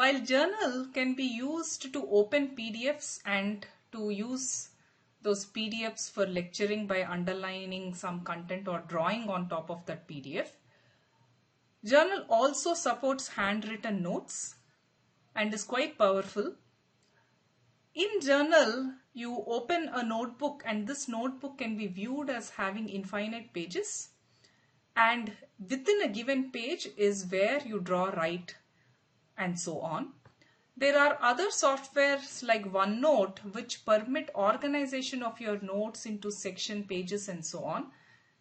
While journal can be used to open PDFs and to use those PDFs for lecturing by underlining some content or drawing on top of that PDF, journal also supports handwritten notes and is quite powerful. In journal, you open a notebook and this notebook can be viewed as having infinite pages, and within a given page is where you draw, write, and so on. There are other softwares like OneNote which permit organization of your notes into section, pages, and so on.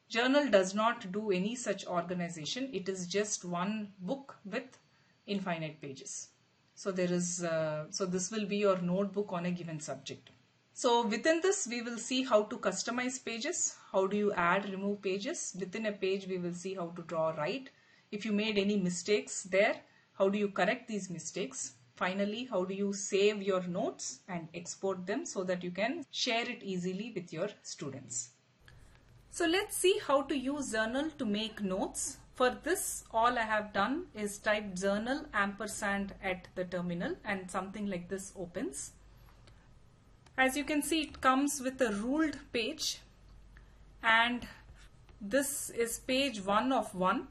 Journal does not do any such organization. It is just one book with infinite pages. So this will be your notebook on a given subject. So within this we will see how to customize pages, how do you add, remove pages. Within a page we will see how to draw, write. If you made any mistakes there, how do you correct these mistakes? Finally, how do you save your notes and export them so that you can share it easily with your students. So let's see how to use journal to make notes. For this, all I have done is type journal ampersand at the terminal and something like this opens. As you can see, it comes with a ruled page and this is page 1 of 1.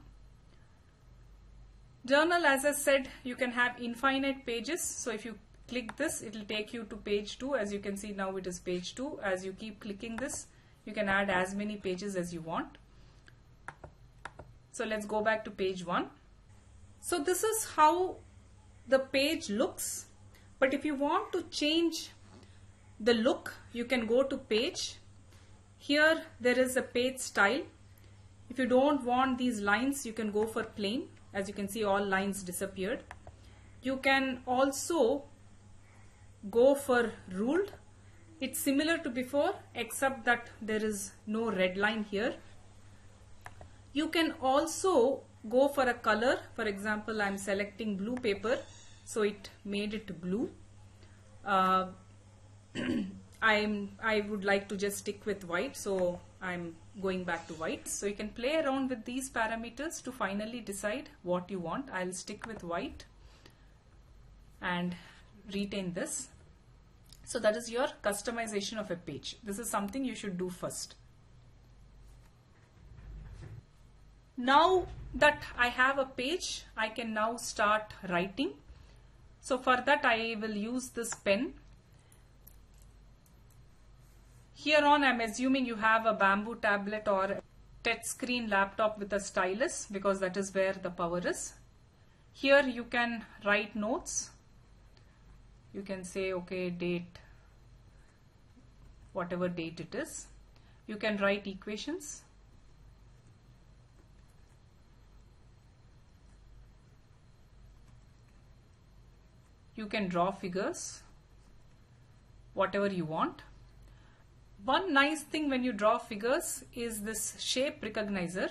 Journal, as I said, you can have infinite pages. So if you click this, it will take you to page 2. As you can see, now it is page 2. As you keep clicking this, you can add as many pages as you want. So let's go back to page 1. So this is how the page looks. But if you want to change the look, you can go to page. Here there is a page style. If you don't want these lines, you can go for plain. As you can see, all lines disappeared. You can also go for ruled. It's similar to before except that there is no red line here. You can also go for a color. For example, I'm selecting blue paper, so it made it blue. I would like to just stick with white, so I'm going back to white. So you can play around with these parameters to finally decide what you want. I'll stick with white and retain this. So that is your customization of a page. This is something you should do first. Now that I have a page, I can now start writing. So for that I will use this pen. Here on, I'm assuming you have a bamboo tablet or a touch screen laptop with a stylus because that is where the power is. Here you can write notes. You can say, okay, date, whatever date it is. You can write equations. You can draw figures, whatever you want. One nice thing when you draw figures is this shape recognizer.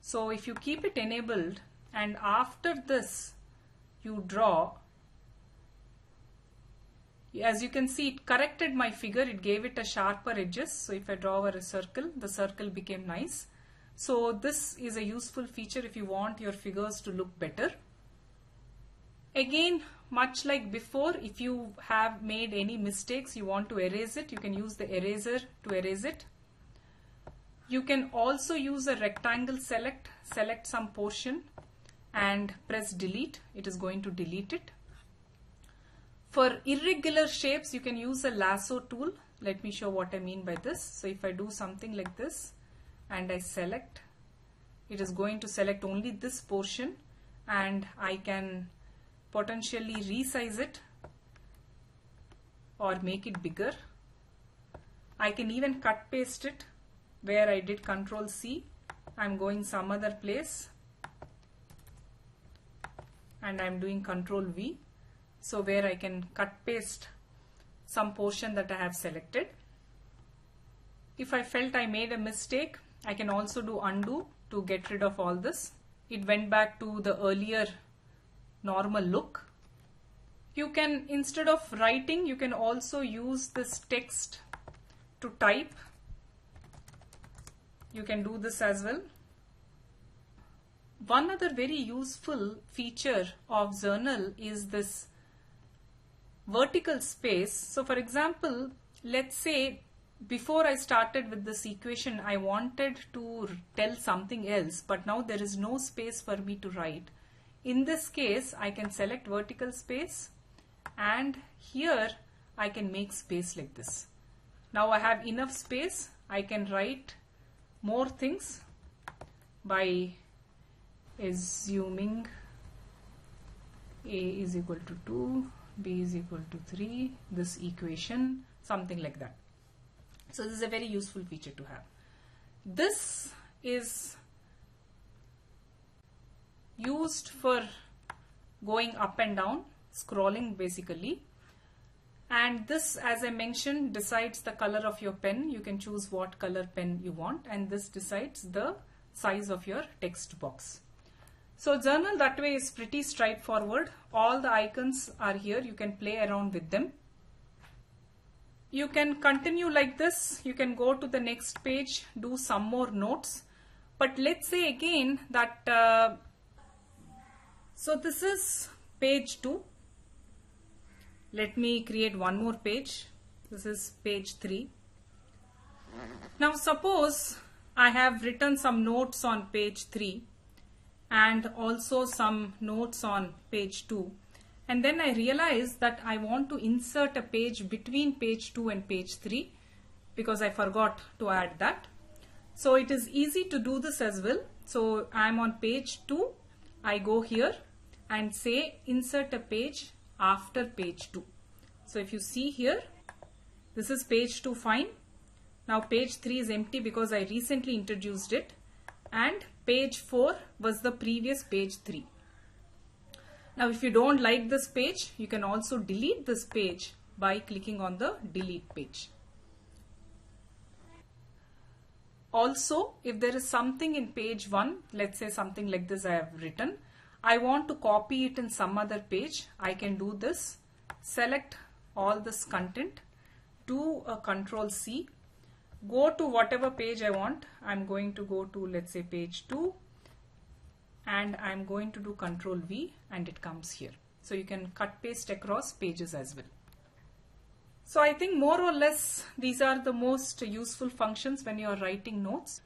So if you keep it enabled and after this you draw, as you can see, it corrected my figure, it gave it a sharper edges. So if I draw over a circle, the circle became nice. So this is a useful feature if you want your figures to look better. Again, much like before, if you have made any mistakes, you want to erase it, you can use the eraser to erase it. You can also use a rectangle select some portion and press delete. It is going to delete it. For irregular shapes, you can use a lasso tool. Let me show what I mean by this. So if I do something like this and I select, it is going to select only this portion and I can potentially resize it or make it bigger. I can even cut paste it where I did Ctrl C. I'm going some other place and I'm doing Ctrl V. So where I can cut paste some portion that I have selected. If I felt I made a mistake, I can also do undo to get rid of all this. It went back to the earlier normal look. You can, instead of writing, you can also use this text to type. You can do this as well. one other very useful feature of Journal is this vertical space. So for example, let's say before I started with this equation, I wanted to tell something else, but now there is no space for me to write. In this case, I can select vertical space, and here I can make space like this. Now I have enough space. I can write more things by assuming A is equal to 2, B is equal to 3, this equation, something like that. So this is a very useful feature to have. This is used for going up and down, scrolling basically. And this, as I mentioned, decides the color of your pen. You can choose what color pen you want, and this decides the size of your text box. So Journal that way is pretty straightforward. All the icons are here. You can play around with them. You can continue like this. You can go to the next page, do some more notes. But let's say again that, so this is page 2. Let me create one more page. This is page 3. Now suppose I have written some notes on page 3 and also some notes on page 2. And then I realize that I want to insert a page between page 2 and page 3 because I forgot to add that. So it is easy to do this as well. So I am on page 2. I go here and say insert a page after page 2. So if you see here, this is page 2 fine. Now page 3 is empty because I recently introduced it, and page 4 was the previous page 3. Now if you don't like this page, you can also delete this page by clicking on the delete page. Also, if there is something in page 1, let's say something like this I have written, I want to copy it in some other page, I can do this. Select all this content, do a Control C, go to whatever page I want. I'm going to go to, let's say, page 2, and I'm going to do Control V, and it comes here. So you can cut paste across pages as well. So I think more or less these are the most useful functions when you are writing notes.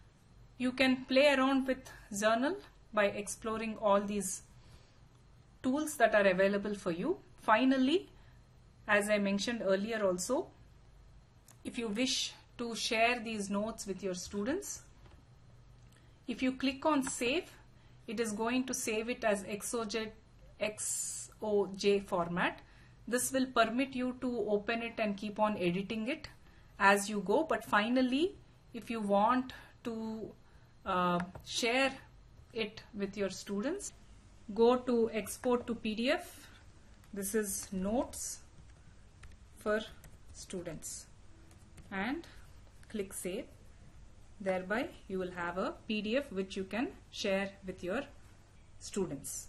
You can play around with Journal by exploring all these tools that are available for you. Finally, as I mentioned earlier also, if you wish to share these notes with your students, if you click on save, it is going to save it as XOJ format. This will permit you to open it and keep on editing it as you go. But finally, if you want to share it with your students, go to export to PDF. This is notes for students, and click save. Thereby you will have a PDF which you can share with your students.